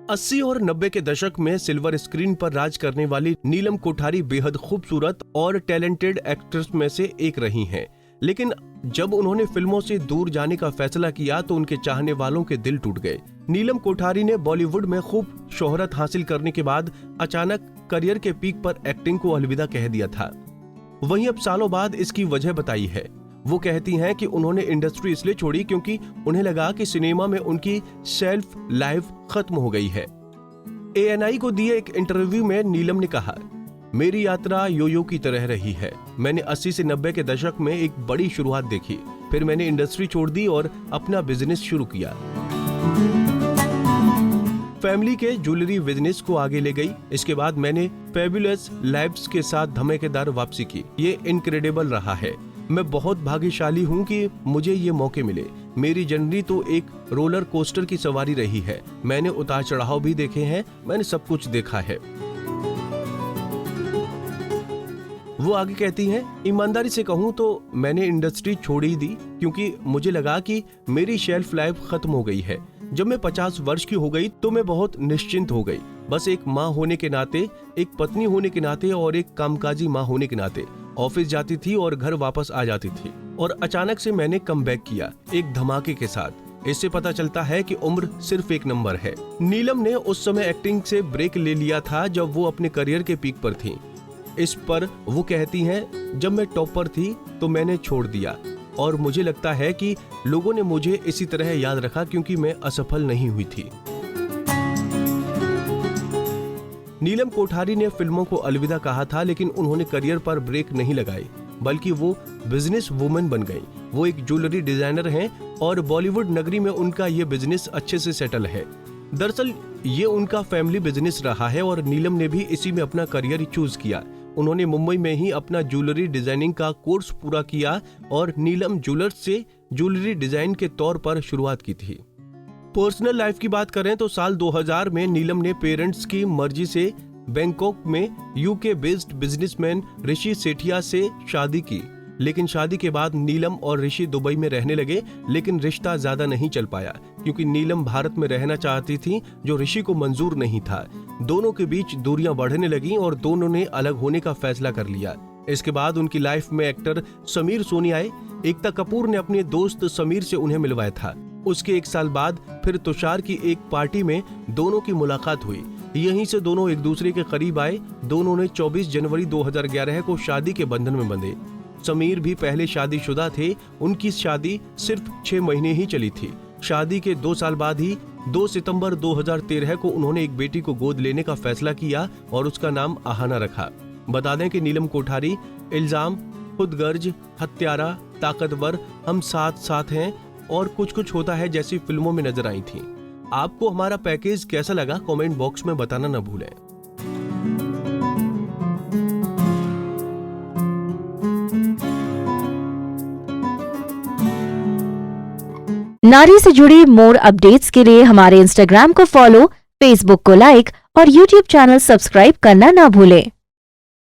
80 और 90 के दशक में सिल्वर स्क्रीन पर राज करने वाली नीलम कोठारी बेहद खूबसूरत और टैलेंटेड एक्ट्रेस में से एक रही हैं। लेकिन जब उन्होंने फिल्मों से दूर जाने का फैसला किया तो उनके चाहने वालों के दिल टूट गए। नीलम कोठारी ने बॉलीवुड में खूब शोहरत हासिल करने के बाद अचानक करियर के पीक पर एक्टिंग को अलविदा कह दिया था। वहीं अब सालों बाद इसकी वजह बताई है। वो कहती हैं कि उन्होंने इंडस्ट्री इसलिए छोड़ी क्योंकि उन्हें लगा कि सिनेमा में उनकी सेल्फ लाइफ खत्म हो गई है। ANI को दिए एक इंटरव्यू में नीलम ने कहा, मेरी यात्रा यो की तरह रही है। मैंने 80 से 90 के दशक में एक बड़ी शुरुआत देखी, फिर मैंने इंडस्ट्री छोड़ दी और अपना बिजनेस शुरू किया। फैमिली के ज्वेलरी बिजनेस को आगे ले गई। इसके बाद मैंने फैबुलस लाइव्स के साथ धमाकेदार वापसी की। ये इनक्रेडिबल रहा है। मैं बहुत भाग्यशाली हूँ कि मुझे ये मौके मिले। मेरी जर्नी तो एक रोलर कोस्टर की सवारी रही है। मैंने उतार चढ़ाव भी देखे हैं, मैंने सब कुछ देखा है। वो आगे कहती हैं, ईमानदारी से कहूँ तो मैंने इंडस्ट्री छोड़ ही दी क्योंकि मुझे लगा कि मेरी शेल्फ लाइफ खत्म हो गई है। जब मैं 50 वर्ष की हो गई तो मैं बहुत निश्चिंत हो गई। बस एक माँ होने के नाते, एक पत्नी होने के नाते और एक कामकाजी माँ होने के नाते ऑफिस जाती थी और घर वापस आ जाती थी। और अचानक से मैंने कमबैक किया एक धमाके के साथ। इससे पता चलता है कि उम्र सिर्फ एक नंबर है। नीलम ने उस समय एक्टिंग से ब्रेक ले लिया था जब वो अपने करियर के पीक पर थी। इस पर वो कहती हैं, जब मैं टॉप पर थी तो मैंने छोड़ दिया और मुझे लगता है कि लोगों ने मुझे इसी तरह याद रखा क्योंकि मैं असफल नहीं हुई थी। नीलम कोठारी ने फिल्मों को अलविदा कहा था, लेकिन उन्होंने करियर पर ब्रेक नहीं लगाई, बल्कि वो बिजनेस वुमन बन गई। वो एक ज्वेलरी डिजाइनर हैं और बॉलीवुड नगरी में उनका ये बिजनेस अच्छे से सेटल है। दरअसल ये उनका फैमिली बिजनेस रहा है और नीलम ने भी इसी में अपना करियर चूज किया। उन्होंने मुंबई में ही अपना ज्वेलरी डिजाइनिंग का कोर्स पूरा किया और नीलम ज्वेलर्स से ज्वेलरी डिजाइन के तौर पर शुरुआत की थी। पर्सनल लाइफ की बात करें तो साल 2000 में नीलम ने पेरेंट्स की मर्जी से बैंकॉक में UK बेस्ड बिजनेसमैन ऋषि सेठिया से शादी की। लेकिन शादी के बाद नीलम और ऋषि दुबई में रहने लगे, लेकिन रिश्ता ज्यादा नहीं चल पाया क्योंकि नीलम भारत में रहना चाहती थी, जो ऋषि को मंजूर नहीं था। दोनों के बीच दूरियां बढ़ने लगीं और दोनों ने अलग होने का फैसला कर लिया। इसके बाद उनकी लाइफ में एक्टर समीर सोनी आए। एकता कपूर ने अपने दोस्त समीर से उन्हें मिलवाया था। उसके एक साल बाद फिर तुषार की एक पार्टी में दोनों की मुलाकात हुई। यहीं से दोनों एक दूसरे के करीब आए। दोनों ने 24 जनवरी 2011 को शादी के बंधन में बंधे। समीर भी पहले शादीशुदा थे। उनकी शादी सिर्फ 6 महीने ही चली थी। शादी के 2 साल बाद ही 2 सितंबर 2013 को उन्होंने एक बेटी को गोद लेने का फैसला किया और उसका नाम आहाना रखा। बता दें कि नीलम कोठारी इल्जाम, खुदगर्ज, हत्यारा, ताकतवर, हम साथ साथ हैं और कुछ कुछ होता है जैसी फिल्मों में नजर आई थी। आपको हमारा पैकेज कैसा लगा कमेंट बॉक्स में बताना न भूलें। नारी से जुड़ी मोर अपडेट्स के लिए हमारे इंस्टाग्राम को फॉलो, फेसबुक को लाइक और यूट्यूब चैनल सब्सक्राइब करना ना भूलें।